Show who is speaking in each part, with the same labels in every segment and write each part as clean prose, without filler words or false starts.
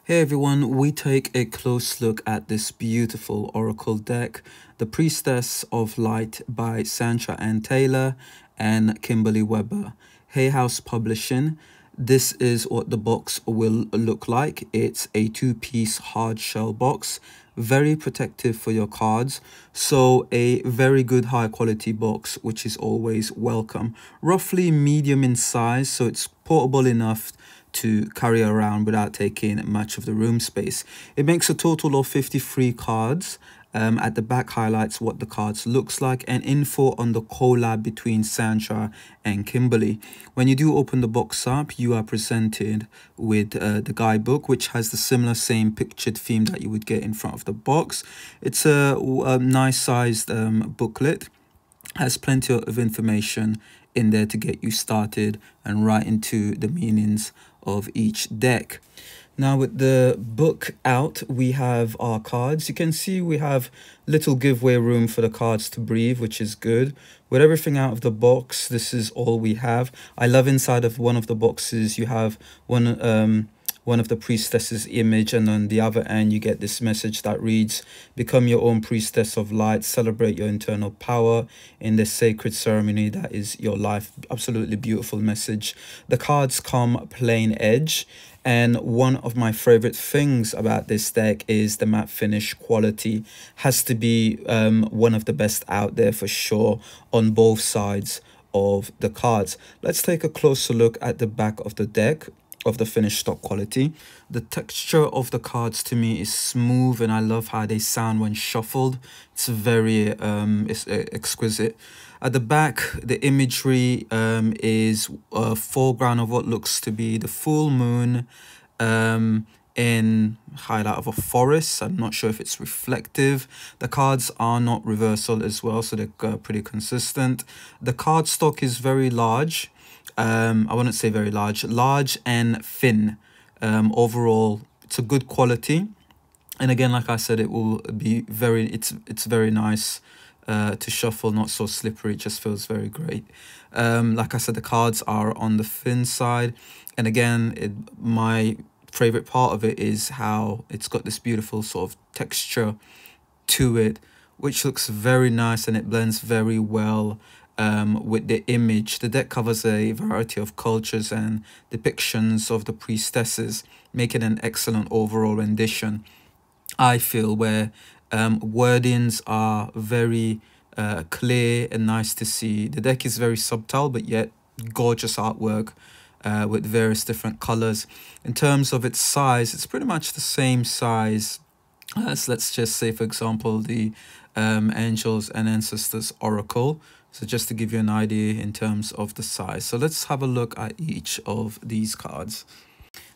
Speaker 1: Hey everyone, we take a close look at this beautiful Oracle deck, the Priestess of Light by Sandra Ann Taylor and Kimberly Weber. Hay House Publishing. This is what the box will look like. It's a two-piece hard shell box, very protective for your cards, so a very good high quality box, which is always welcome. Roughly medium in size, so it's portable enough to carry around without taking much of the room space. It makes a total of 53 cards. At the back highlights what the cards looks like and info on the collab between Sandra and Kimberly. When you do open the box up, you are presented with the guidebook, which has the same pictured theme that you would get in front of the box. It's a nice sized booklet. Has plenty of information in there to get you started and right into the meanings of each deck. Now with the book out, we have our cards. You can see we have little giveaway room for the cards to breathe, which is good. With everything out of the box, this is all we have. I love inside of one of the boxes you have one of the priestess's image, and on the other end you get this message that reads, "Become your own priestess of light, celebrate your internal power in the sacred ceremony that is your life." Absolutely beautiful message. The cards come plain edge, and one of my favorite things about this deck is the matte finish quality. Has to be one of the best out there for sure on both sides of the cards. Let's take a closer look at the back of the deck of the finished stock quality. The texture of the cards to me is smooth, and I love how they sound when shuffled. It's very exquisite. At the back, the imagery is a foreground of what looks to be the full moon in highlight of a forest. I'm not sure if it's reflective. The cards are not reversal as well, so they're pretty consistent. The card stock is very large. I wouldn't say very large and thin. Overall, it's a good quality, and again, like I said, it will be it's very nice to shuffle, not so slippery. It just feels very great. Like I said, the cards are on the thin side, and again, my favorite part of it is how it's got this beautiful sort of texture to it, which looks very nice, and it blends very well with the image. The deck covers a variety of cultures and depictions of the priestesses, making an excellent overall rendition, I feel, where wordings are very clear and nice to see. The deck is very subtle but yet gorgeous artwork with various different colors. In terms of its size, it's pretty much the same size as, let's just say, for example, the Angels and Ancestors Oracle. So just to give you an idea in terms of the size. So let's have a look at each of these cards.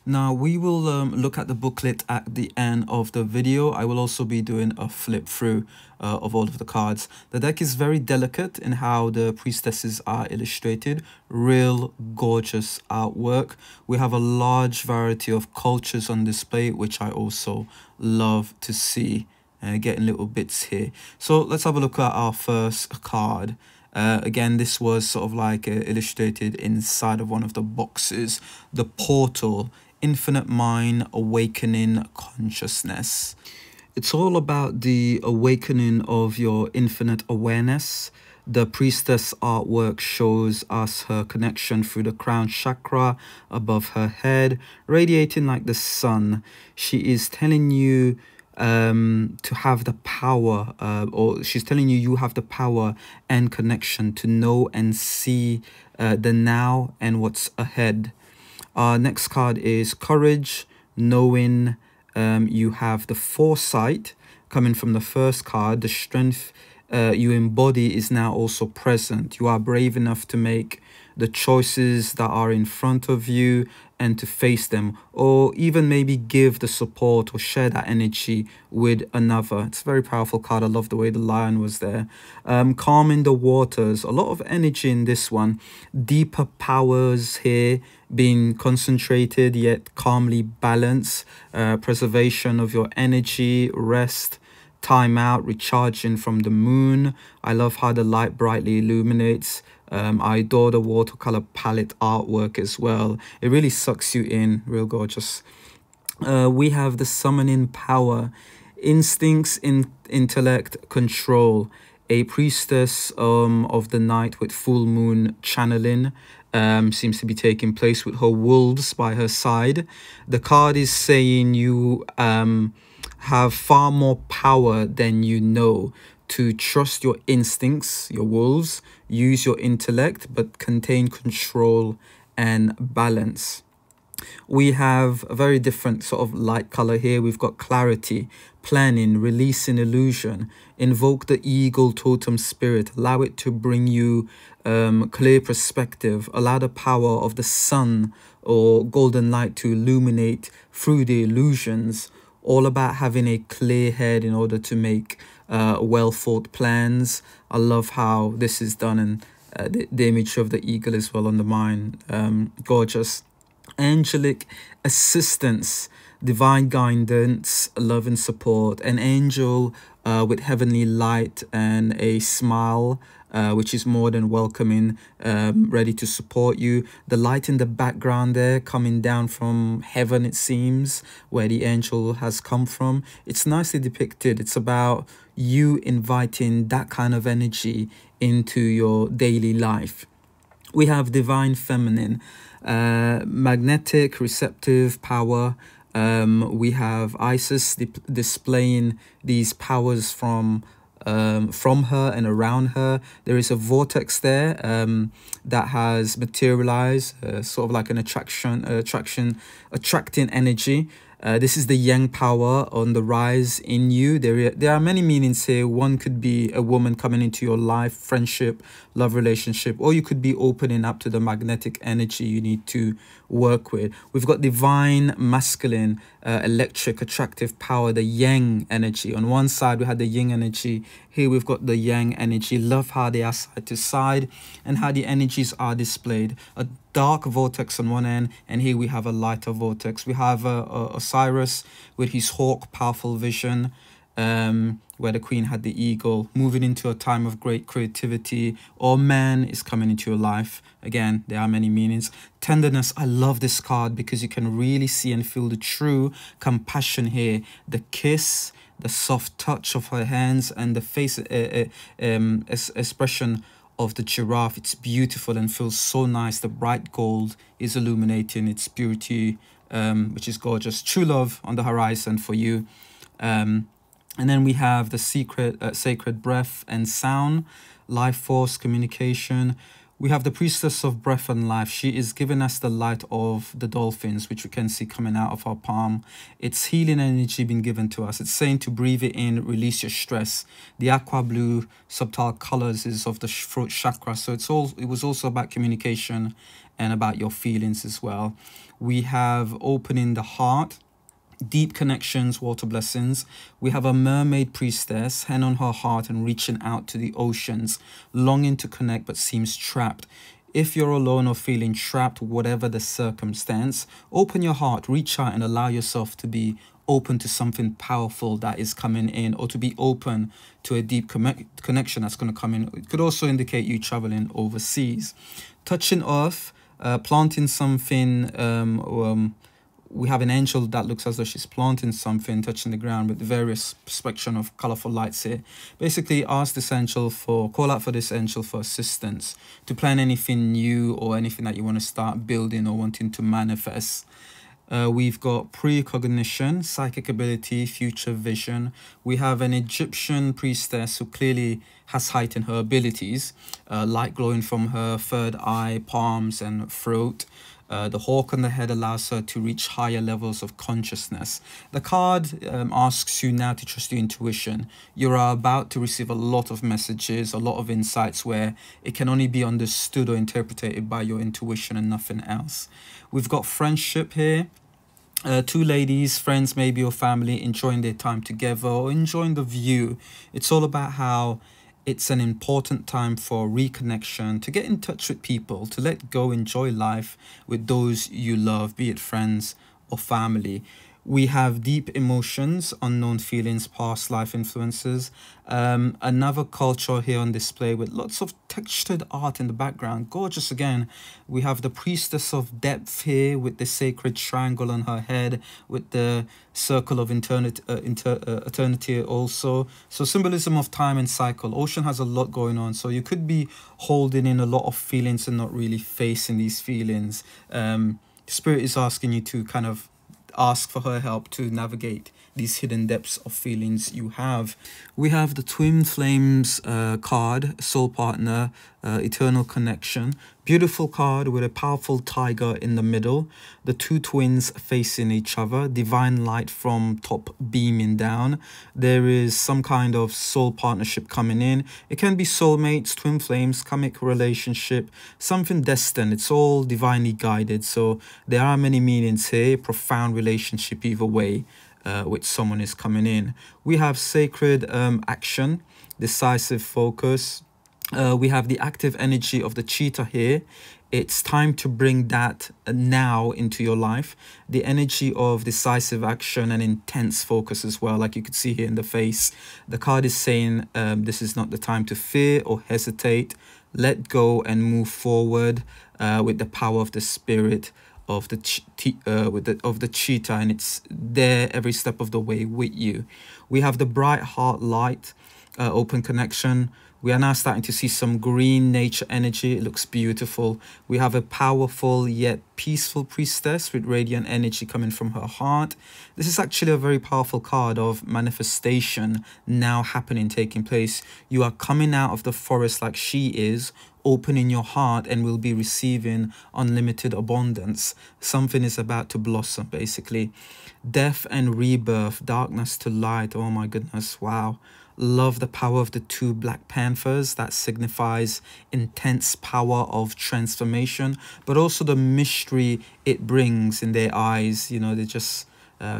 Speaker 1: Now we will look at the booklet at the end of the video. I will also be doing a flip through of all of the cards. The deck is very delicate in how the priestesses are illustrated. Real gorgeous artwork. We have a large variety of cultures on display, which I also love to see. Getting little bits here. So let's have a look at our first card. Again, this was sort of like illustrated inside of one of the boxes. The Portal, Infinite Mind, Awakening Consciousness. It's all about the awakening of your infinite awareness. The priestess artwork shows us her connection through the crown chakra above her head, radiating like the sun. She is telling you to have the power, or she's telling you you have the power and connection to know and see the now and what's ahead. Our next card is Courage, knowing. You have the foresight coming from the first card. The strength you embody is now also present. You are brave enough to make the choices that are in front of you and to face them, or even maybe give the support or share that energy with another. It's a very powerful card. I love the way the lion was there. Calming the waters, a lot of energy in this one. Deeper powers here being concentrated yet calmly balanced. Preservation of your energy, rest, time out, recharging from the moon. I love how the light brightly illuminates. I adore the watercolor palette artwork as well. It really sucks you in, real gorgeous. We have the summoning power, instincts, intellect, control. A priestess of the night with full moon channeling seems to be taking place with her wolves by her side. The card is saying you have far more power than you know, to trust your instincts, your wolves, use your intellect, but contain control and balance. We have a very different sort of light color here. We've got clarity, planning, releasing illusion, invoke the eagle totem spirit, allow it to bring you clear perspective, allow the power of the sun or golden light to illuminate through the illusions, all about having a clear head in order to make well thought plans. I love how this is done, and the image of the eagle as well on the mind. Gorgeous. Angelic assistance, divine guidance, love and support, an angel with heavenly light and a smile, which is more than welcoming, ready to support you. The light in the background there coming down from heaven, it seems, where the angel has come from. It's nicely depicted. It's about you inviting that kind of energy into your daily life. We have divine feminine, magnetic, receptive power. We have Isis displaying these powers from her and around her. There is a vortex there that has materialized, sort of like an attracting energy. This is the yang power on the rise in you. There are many meanings here. One could be a woman coming into your life, friendship, love relationship, or you could be opening up to the magnetic energy you need to work with. We've got divine masculine, electric, attractive power, the yang energy. On one side, we had the yin energy. Here we've got the yang energy. Love how they are side to side and how the energies are displayed. A dark vortex on one end, and here we have a lighter vortex. We have Osiris with his hawk, powerful vision, where the queen had the eagle, moving into a time of great creativity, or man is coming into your life. Again, there are many meanings. Tenderness, I love this card because you can really see and feel the true compassion here. The kiss, the soft touch of her hands, and the face expression of the giraffe. It's beautiful and feels so nice. The bright gold is illuminating its beauty, which is gorgeous. True love on the horizon for you. And then we have the sacred breath and sound, life force, communication. We have the priestess of breath and life. She is giving us the light of the dolphins, which we can see coming out of our palm. It's healing energy being given to us. It's saying to breathe it in, release your stress. The aqua blue subtle colors is of the throat chakra. So it was also about communication and about your feelings as well. We have opening the heart, deep connections, water blessings. We have a mermaid priestess, hand on her heart and reaching out to the oceans, longing to connect but seems trapped. If you're alone or feeling trapped, whatever the circumstance, open your heart, reach out and allow yourself to be open to something powerful that is coming in, or to be open to a deep connection that's going to come in. It could also indicate you traveling overseas. Touching earth, planting something. We have an angel that looks as though she's planting something, touching the ground with the various spectrum of colorful lights here. Basically, ask this angel call out for this angel for assistance to plan anything new or anything that you want to start building or wanting to manifest. We've got precognition, psychic ability, future vision. We have an Egyptian priestess who clearly has heightened her abilities, light glowing from her third eye, palms and throat. The hawk on the head allows her to reach higher levels of consciousness. The card asks you now to trust your intuition. You're about to receive a lot of messages, a lot of insights where it can only be understood or interpreted by your intuition and nothing else. We've got friendship here. Two ladies, friends, maybe your family, enjoying their time together or enjoying the view. It's all about how it's an important time for reconnection, to get in touch with people, to let go, enjoy life with those you love, be it friends or family. We have deep emotions, unknown feelings, past life influences. Another culture here on display with lots of textured art in the background. Gorgeous again. We have the Priestess of Depth here with the sacred triangle on her head, with the circle of eternity also. So symbolism of time and cycle. Ocean has a lot going on. So you could be holding in a lot of feelings and not really facing these feelings. Spirit is asking you to kind of ask for her help to navigate these hidden depths of feelings you have. We have the Twin Flames card, Soul Partner, Eternal Connection. Beautiful card with a powerful tiger in the middle. The two twins facing each other. Divine light from top beaming down. There is some kind of soul partnership coming in. It can be soulmates, twin flames, karmic relationship, something destined. It's all divinely guided. So there are many meanings here. Profound relationship either way. Which someone is coming in. We have sacred action, decisive focus. We have the active energy of the cheetah here. It's time to bring that now into your life. The energy of decisive action and intense focus as well, like you could see here in the face. The card is saying this is not the time to fear or hesitate. Let go and move forward with the power of the spirit of the cheetah, and it's there every step of the way with you. We have the bright heart light, open connection. We are now starting to see some green nature energy. It looks beautiful. We have a powerful yet peaceful priestess with radiant energy coming from her heart. This is actually a very powerful card of manifestation now happening, taking place. You are coming out of the forest like she is, opening your heart, and will be receiving unlimited abundance. Something is about to blossom, basically. Death and rebirth, darkness to light. Oh my goodness, wow. Love the power of the two black panthers. That signifies intense power of transformation, but also the mystery it brings in their eyes. You know, they're just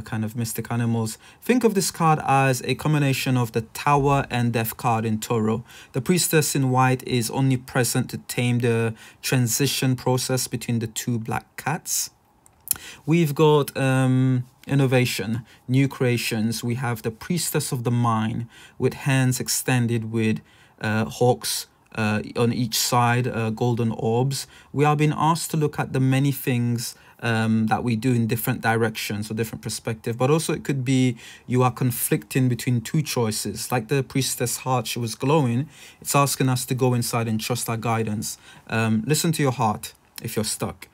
Speaker 1: kind of mystic animals. Think of this card as a combination of the Tower and Death card in Toro. The Priestess in white is only present to tame the transition process between the two black cats. We've got innovation, new creations. We have the Priestess of the Mind with hands extended with hawks on each side, golden orbs. We are being asked to look at the many things that we do in different directions or different perspective, but also it could be you are conflicting between two choices. Like the Priestess heart, she was glowing. It's asking us to go inside and trust our guidance. Listen to your heart if you're stuck.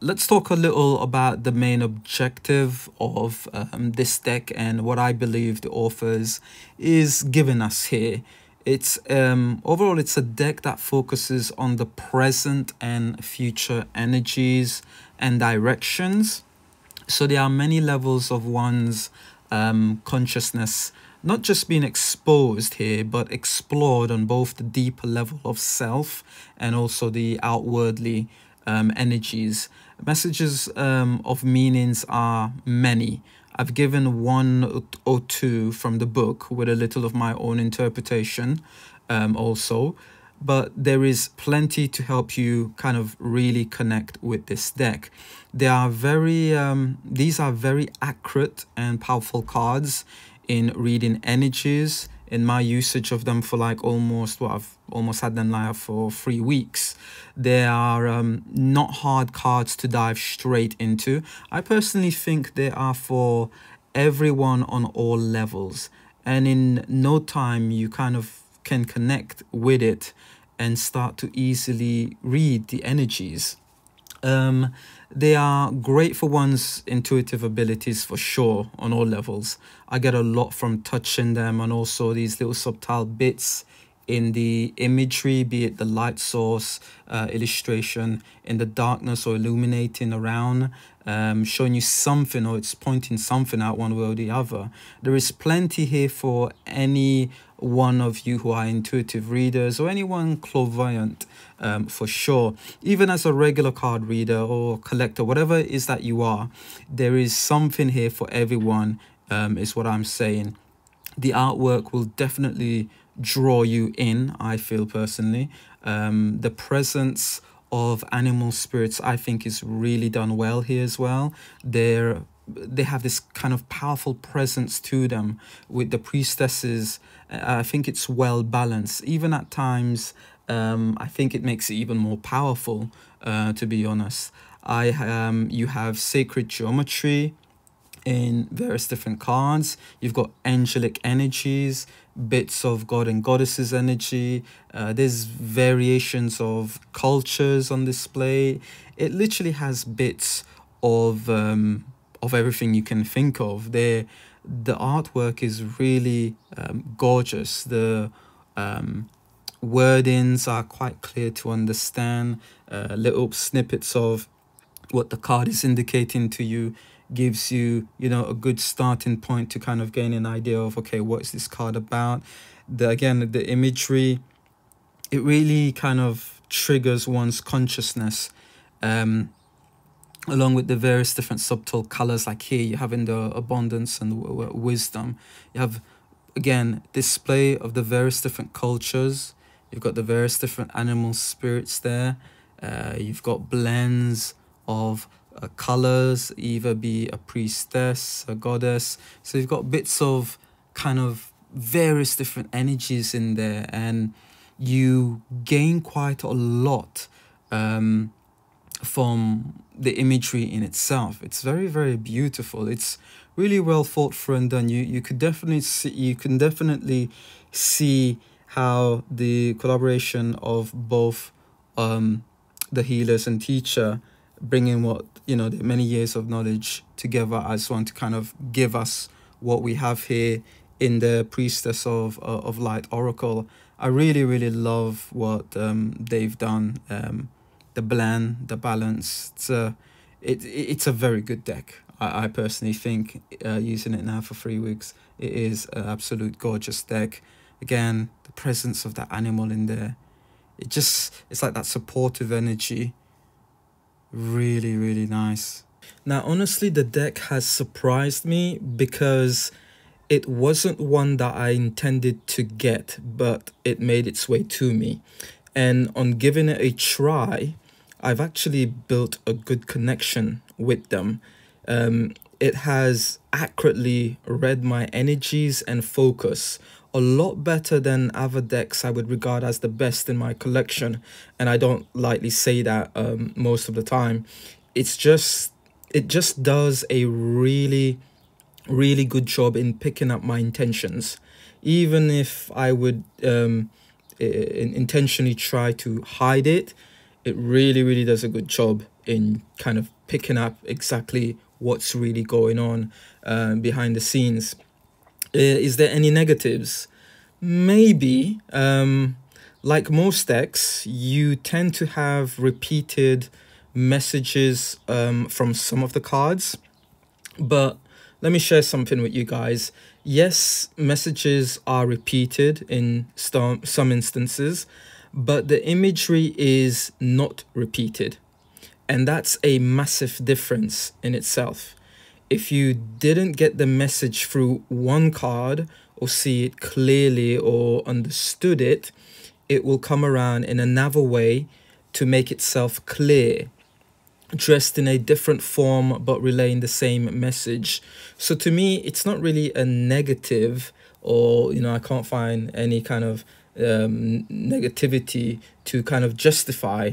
Speaker 1: Let's talk a little about the main objective of this deck and what I believe the authors is giving us here. It's overall, it's a deck that focuses on the present and future energies and directions. So there are many levels of one's consciousness not just being exposed here, but explored on both the deeper level of self and also the outwardly energies. Messages of meanings are many. I've given one or two from the book with a little of my own interpretation also, but there is plenty to help you kind of really connect with this deck. They are very, these are very accurate and powerful cards in reading energies. In my usage of them for like almost, well, I've almost had them live for 3 weeks. They are not hard cards to dive straight into. I personally think they are for everyone on all levels. And in no time, you kind of can connect with it and start to easily read the energies. They are great for one's intuitive abilities for sure on all levels. I get a lot from touching them, and also these little subtle bits in the imagery, be it the light source, illustration in the darkness or illuminating around, showing you something, or it's pointing something out one way or the other. There is plenty here for any one of you who are intuitive readers or anyone clairvoyant, for sure. Even as a regular card reader or collector, whatever it is that you are, there is something here for everyone, is what I'm saying. The artwork will definitely draw you in, I feel personally. The presence of animal spirits, I think, is really done well here as well. They have this kind of powerful presence to them with the priestesses. I think it's well balanced. Even at times, I think it makes it even more powerful, to be honest. You have sacred geometry in various different cards. You've got angelic energies, bits of god and goddesses energy. There's variations of cultures on display. It literally has bits of everything you can think of. The artwork is really gorgeous. The wordings are quite clear to understand. Little snippets of what the card is indicating to you gives you, you know, a good starting point to kind of gain an idea of, okay, what is this card about? Again, the imagery, it really kind of triggers one's consciousness, along with the various different subtle colors. Like here you have in the abundance and wisdom, you have again display of the various different cultures. You've got the various different animal spirits there. You've got blends of colors, either be a priestess, a goddess. So you've got bits of kind of various different energies in there, and you gain quite a lot from the imagery in itself. It's very, very beautiful. It's really well thought through and done. You could definitely see, you can definitely see how the collaboration of both the healers and teacher, bringing what, you know, the many years of knowledge together as one to kind of give us what we have here in the Priestess of Light Oracle. I really, really love what they've done. The blend, the balance. It's a very good deck. I personally think, using it now for 3 weeks, it is an absolute gorgeous deck. Again, the presence of that animal in there, it's like that supportive energy. Really, really nice. Now, honestly, the deck has surprised me because it wasn't one that I intended to get, but it made its way to me. And on giving it a try, I've actually built a good connection with them. It has accurately read my energies and focus a lot better than other decks I would regard as the best in my collection, and I don't lightly say that most of the time. It just does a really, really good job in picking up my intentions. Even if I would intentionally try to hide it, it really, really does a good job in kind of picking up exactly what's really going on behind the scenes. Is there any negatives? Maybe. Like most decks, you tend to have repeated messages from some of the cards. But let me share something with you guys. Yes, messages are repeated in some instances, but the imagery is not repeated. And that's a massive difference in itself. If you didn't get the message through one card or see it clearly or understood it, it will come around in another way to make itself clear, dressed in a different form but relaying the same message. So to me, it's not really a negative, or, you know, I can't find any kind of negativity to kind of justify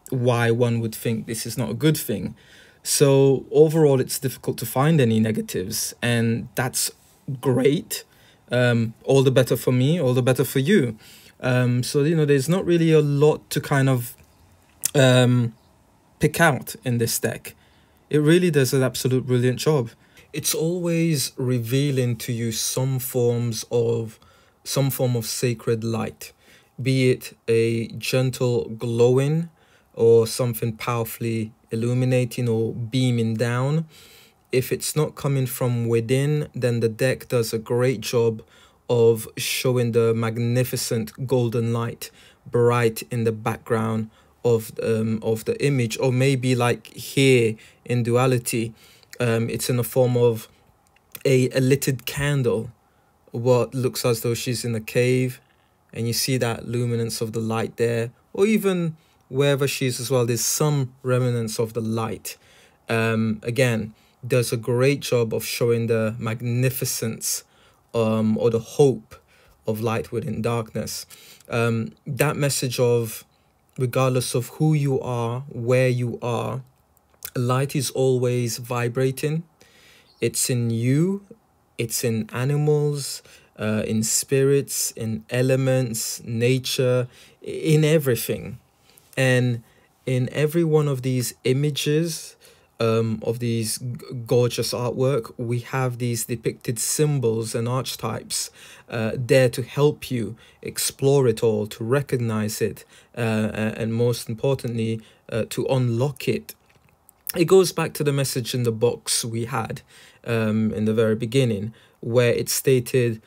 Speaker 1: why one would think this is not a good thing. So overall, it's difficult to find any negatives, and that's great. All the better for me, all the better for you. So, you know, there's not really a lot to kind of pick out in this deck. It really does an absolute brilliant job. It's always revealing to you some form of sacred light, be it a gentle glowing or something powerfully illuminating or beaming down. If it's not coming from within, then the deck does a great job of showing the magnificent golden light bright in the background of the image. Or maybe like here in Duality, it's in the form of a littered candle, what looks as though she's in a cave, and you see that luminance of the light there. Or even wherever she is as well, there's some remnants of the light. Again, does a great job of showing the magnificence or the hope of light within darkness. That message of, regardless of who you are, where you are, light is always vibrating. It's in you, it's in animals, in spirits, in elements, nature, in everything. And in every one of these images, of these gorgeous artwork, we have these depicted symbols and archetypes there to help you explore it all, to recognize it, and most importantly, to unlock it. It goes back to the message in the box we had in the very beginning, where it stated,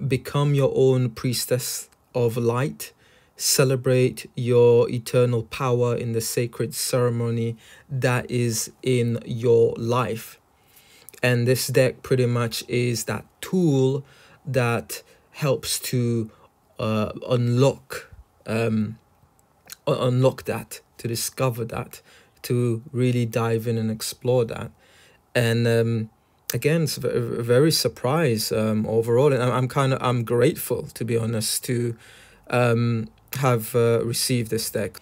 Speaker 1: become your own priestess of light. Celebrate your eternal power in the sacred ceremony that is in your life. And this deck pretty much is that tool that helps to unlock that, to discover that, to really dive in and explore that. And again, it's very surprised overall, and I'm grateful, to be honest, to have received this deck.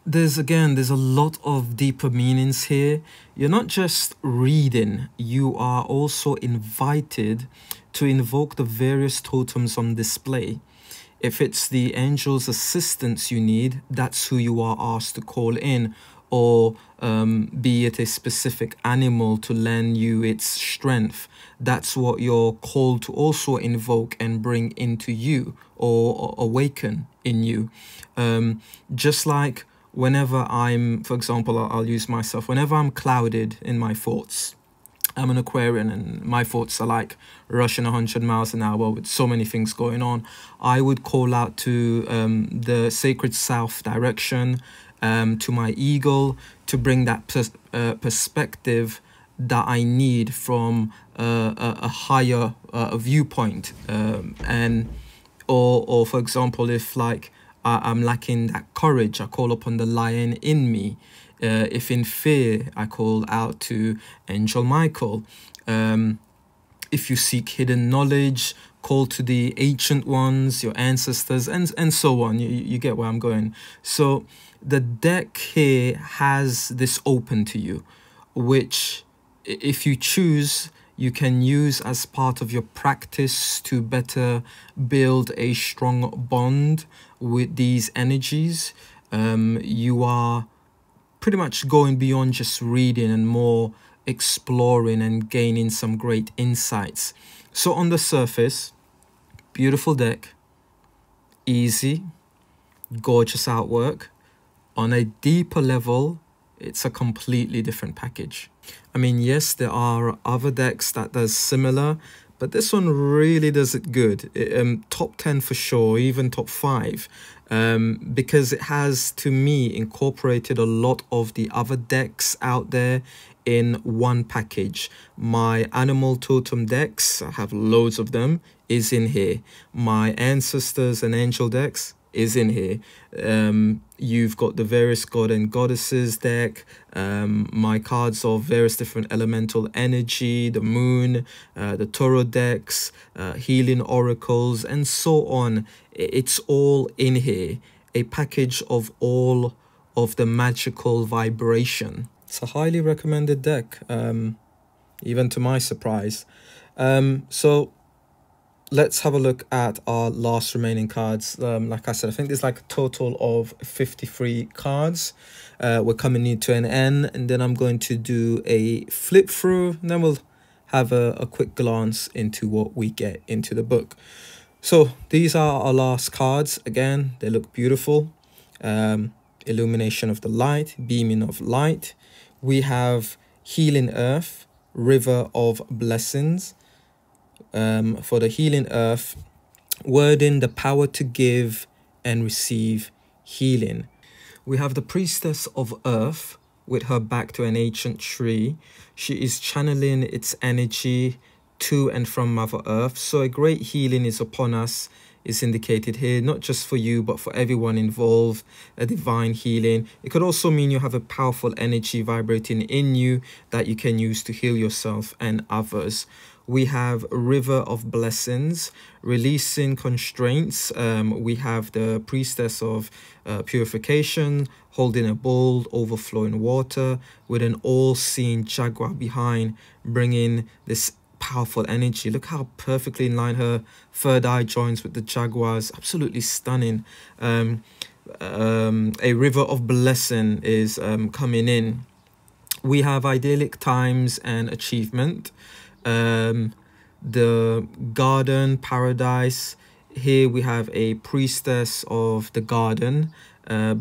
Speaker 1: There's a lot of deeper meanings here. You're not just reading, you are also invited to invoke the various totems on display. If it's the angel's assistance you need, that's who you are asked to call in, or be it a specific animal to lend you its strength. That's what you're called to also invoke and bring into you, or awaken in you. Just like whenever I'm, for example, I'll use myself, whenever I'm clouded in my thoughts, I'm an Aquarian and my thoughts are like rushing 100 miles an hour with so many things going on, I would call out to the sacred south direction, to my eagle, to bring that perspective that I need from a higher viewpoint. Or for example, if like I'm lacking that courage, I call upon the lion in me. If in fear, I call out to Angel Michael. If you seek hidden knowledge, call to the ancient ones, your ancestors, and so on. You get where I'm going. So the deck here has this open to you, which if you choose, you can use as part of your practice to better build a strong bond with these energies. You are pretty much going beyond just reading and more exploring and gaining some great insights. So on the surface, beautiful deck, easy, gorgeous artwork. On a deeper level, it's a completely different package. I mean, yes, there are other decks that does similar, but this one really does it good. Top 10 for sure, even top 5, because it has, to me, incorporated a lot of the other decks out there in one package. My animal totem decks, I have loads of them, is in here. My ancestors and angel decks is in here. You've got the various god and goddesses deck, my cards of various different elemental energy, the moon, the tarot decks, healing oracles, and so on. It's all in here, a package of all of the magical vibration. It's a highly recommended deck, even to my surprise. So let's have a look at our last remaining cards. Like I said, I think there's like a total of 53 cards. We're coming into an end, and then I'm going to do a flip through, and then we'll have a quick glance into what we get into the book. So these are our last cards. Again, they look beautiful. Illumination of the light, beaming of light. We have Healing Earth, River of Blessings. For the Healing Earth, wording the power to give and receive healing. We have the Priestess of Earth with her back to an ancient tree. She is channeling its energy to and from Mother Earth. So a great healing is upon us is indicated here, not just for you, but for everyone involved, a divine healing. It could also mean you have a powerful energy vibrating in you that you can use to heal yourself and others. We have river of blessings, releasing constraints. We have the priestess of purification, holding a bowl, overflowing water, with an all-seeing jaguar behind, bringing this powerful energy. Look how perfectly in line her third eye joins with the jaguars. Absolutely stunning. A river of blessing is coming in. We have idyllic times and achievement. The garden paradise. Here we have a priestess of the garden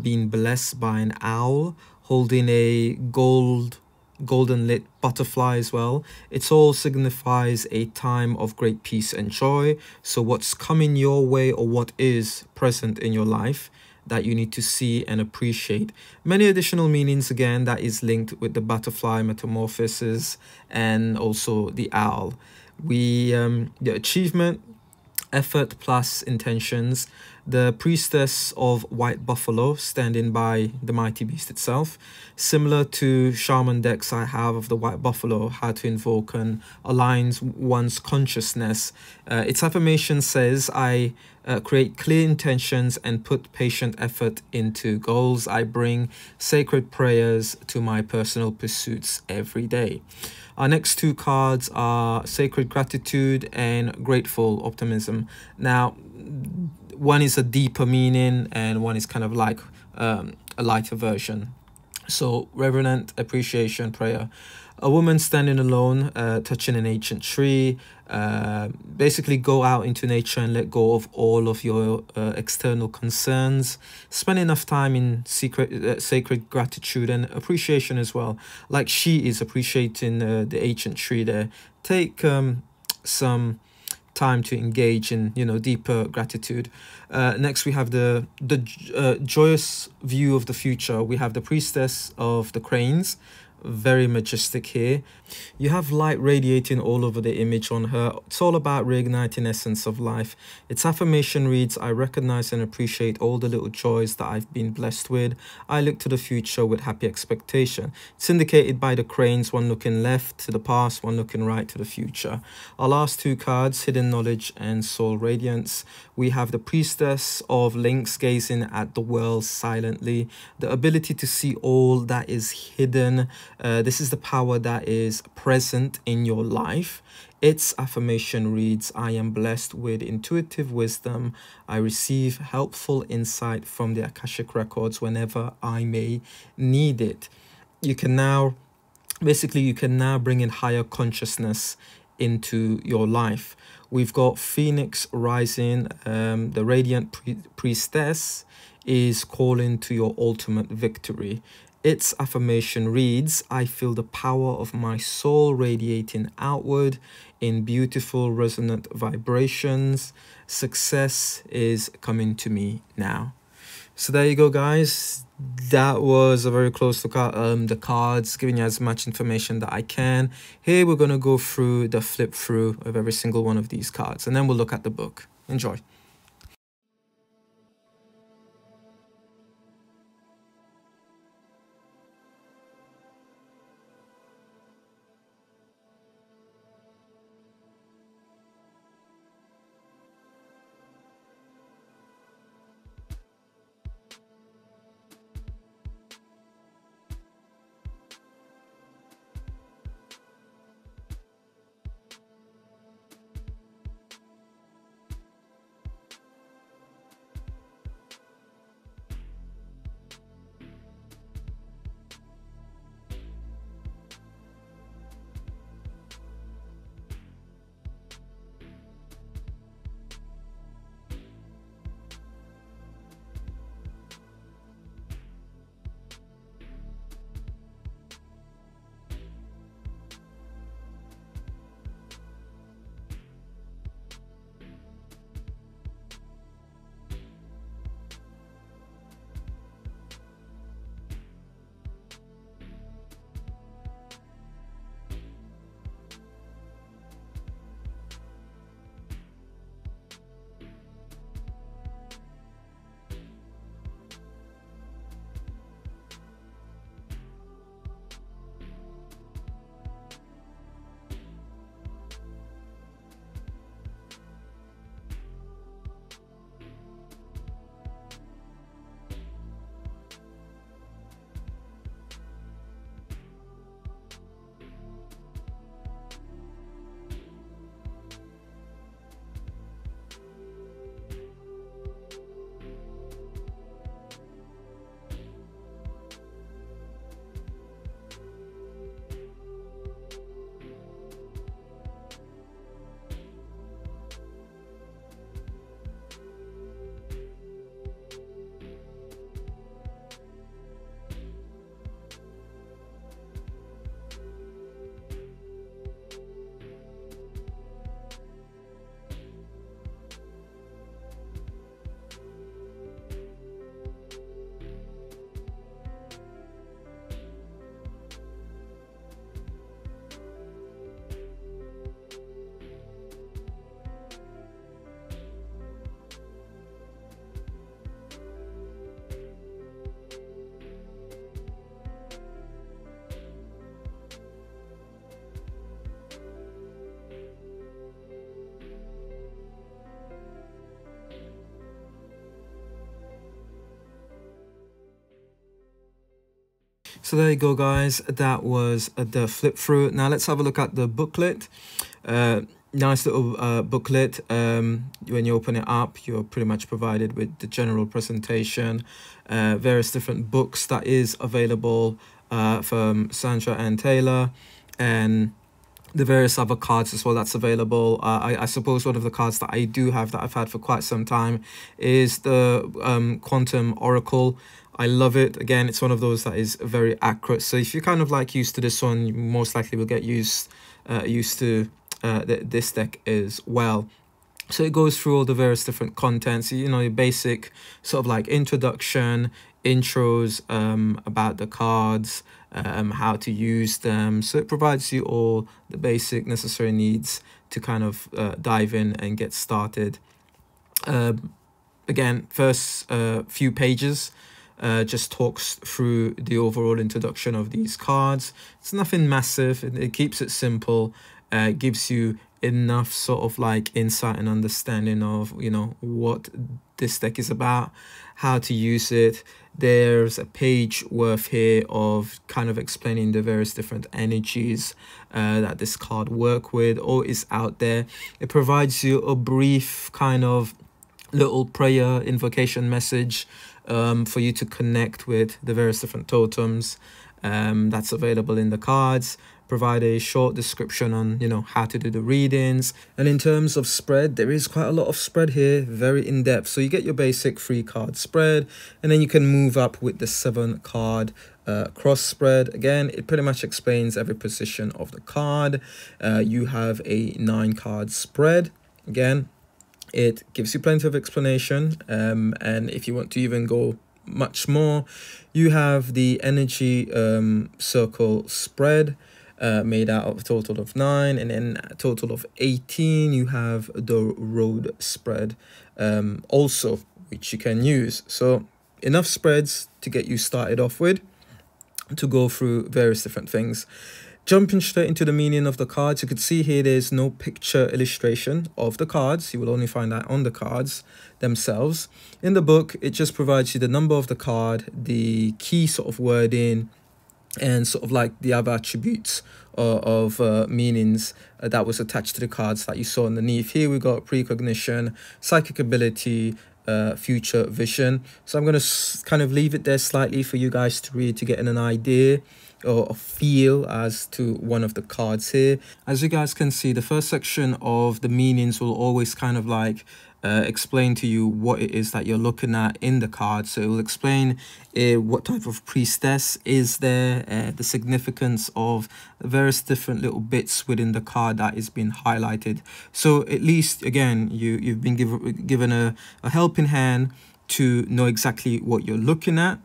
Speaker 1: being blessed by an owl holding a golden lit butterfly as well. It all signifies a time of great peace and joy. So what's coming your way, or what is present in your life, that you need to see and appreciate. Many additional meanings again that is linked with the butterfly metamorphosis and also the owl. The achievement, effort plus intentions. The priestess of white buffalo standing by the mighty beast itself. Similar to shaman decks I have of the white buffalo, how to invoke and aligns one's consciousness. Its affirmation says, I create clear intentions and put patient effort into goals. I bring sacred prayers to my personal pursuits every day. Our next two cards are Sacred Gratitude and Grateful Optimism. Now, one is a deeper meaning and one is kind of like a lighter version. So, Reverent Appreciation Prayer. A woman standing alone, touching an ancient tree. Basically go out into nature and let go of all of your external concerns. Spend enough time in sacred gratitude and appreciation as well. Like she is appreciating the ancient tree there. Take some time to engage in, you know, deeper gratitude. Next we have the joyous view of the future. We have the priestess of the cranes, very majestic here. You have light radiating all over the image on her. It's all about reigniting essence of life. Its affirmation reads, I recognize and appreciate all the little joys that I've been blessed with. I look to the future with happy expectation. It's indicated by the cranes, one looking left to the past, one looking right to the future. Our last two cards, Hidden Knowledge and Soul Radiance. We have the priestess of links, gazing at the world silently. The ability to see all that is hidden. This is the power that is present in your life. Its affirmation reads, I am blessed with intuitive wisdom. I receive helpful insight from the Akashic records whenever I may need it. You can now, basically, you can now bring in higher consciousness into your life. We've got Phoenix rising. The Radiant Priestess is calling to your ultimate victory. Its affirmation reads, I feel the power of my soul radiating outward in beautiful resonant vibrations. Success is coming to me now. So there you go, guys. That was a very close look at the cards, giving you as much information that I can. Here we're going to go through the flip through of every single one of these cards, and then we'll look at the book. Enjoy. So there you go, guys. That was the flip through. Now let's have a look at the booklet. Nice little booklet. When you open it up, you're pretty much provided with the general presentation, various different books that is available from Sandra and Taylor, and the various other cards as well that's available. I suppose one of the cards that I do have that I've had for quite some time is the Quantum Oracle. I love it. Again, it's one of those that is very accurate. So if you're kind of like used to this one, you most likely will get used to this deck as well. So it goes through all the various different contents, you know, your basic sort of like introduction, intros about the cards, how to use them. So it provides you all the basic necessary needs to kind of dive in and get started. Again, first few pages just talks through the overall introduction of these cards. It's nothing massive. It keeps it simple. Gives you enough sort of like insight and understanding of, you know, what this deck is about, how to use it. There's a page worth here of kind of explaining the various different energies that this card work with or is out there. It provides you a brief kind of little prayer invocation message for you to connect with the various different totems that's available in the cards. Provide a short description on, you know, how to do the readings. And in terms of spread, there is quite a lot of spread here, very in-depth. So you get your basic 3-card spread, and then you can move up with the 7-card cross spread. Again, it pretty much explains every position of the card. You have a 9-card spread. Again, it gives you plenty of explanation, and if you want to even go much more, you have the energy circle spread, made out of a total of 9, and then a total of 18. You have the road spread also, which you can use. So enough spreads to get you started off with, to go through various different things. Jumping straight into the meaning of the cards, you could see here there's no picture illustration of the cards. You will only find that on the cards themselves. In the book, it just provides you the number of the card, the key sort of wording, and sort of like the other attributes of meanings that was attached to the cards that you saw underneath. Here we got precognition, psychic ability, future vision. So I'm going to kind of leave it there slightly for you guys to read, to get an idea or a feel as to one of the cards here. As you guys can see, the first section of the meanings will always kind of like explain to you what it is that you're looking at in the card. So it will explain what type of priestess is there, the significance of various different little bits within the card that is being highlighted. So at least, again, you've been given a helping hand to know exactly what you're looking at.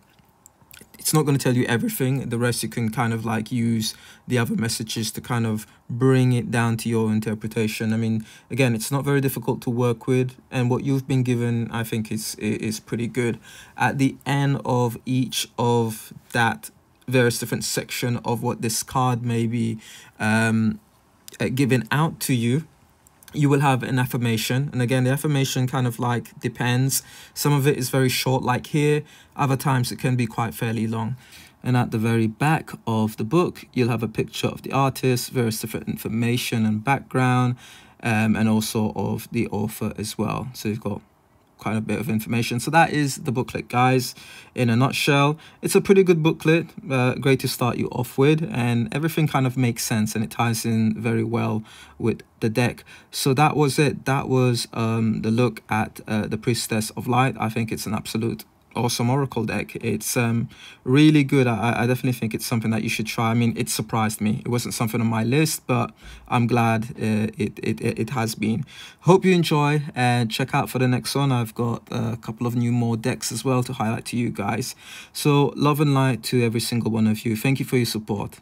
Speaker 1: It's not going to tell you everything. The rest you can kind of like use the other messages to kind of bring it down to your interpretation. I mean, again, it's not very difficult to work with, and what you've been given, I think, is pretty good. At the end of each of that various different section of what this card may be given out to you, you will have an affirmation. And again, the affirmation kind of like depends. Some of it is very short, like here. Other times it can be quite fairly long. And at the very back of the book, you'll have a picture of the artist, various different information and background, and also of the author as well. So you've got quite a bit of information. So that is the booklet, guys, in a nutshell. It's a pretty good booklet, great to start you off with, and everything kind of makes sense and it ties in very well with the deck. So that was it. That was the look at the Priestess of Light. I think it's an absolute awesome oracle deck. It's really good. I definitely think it's something that you should try. I mean, it surprised me. It wasn't something on my list, but I'm glad it has been. Hope you enjoy, and check out for the next one. I've got a couple of more decks as well to highlight to you guys. So love and light to every single one of you. Thank you for your support.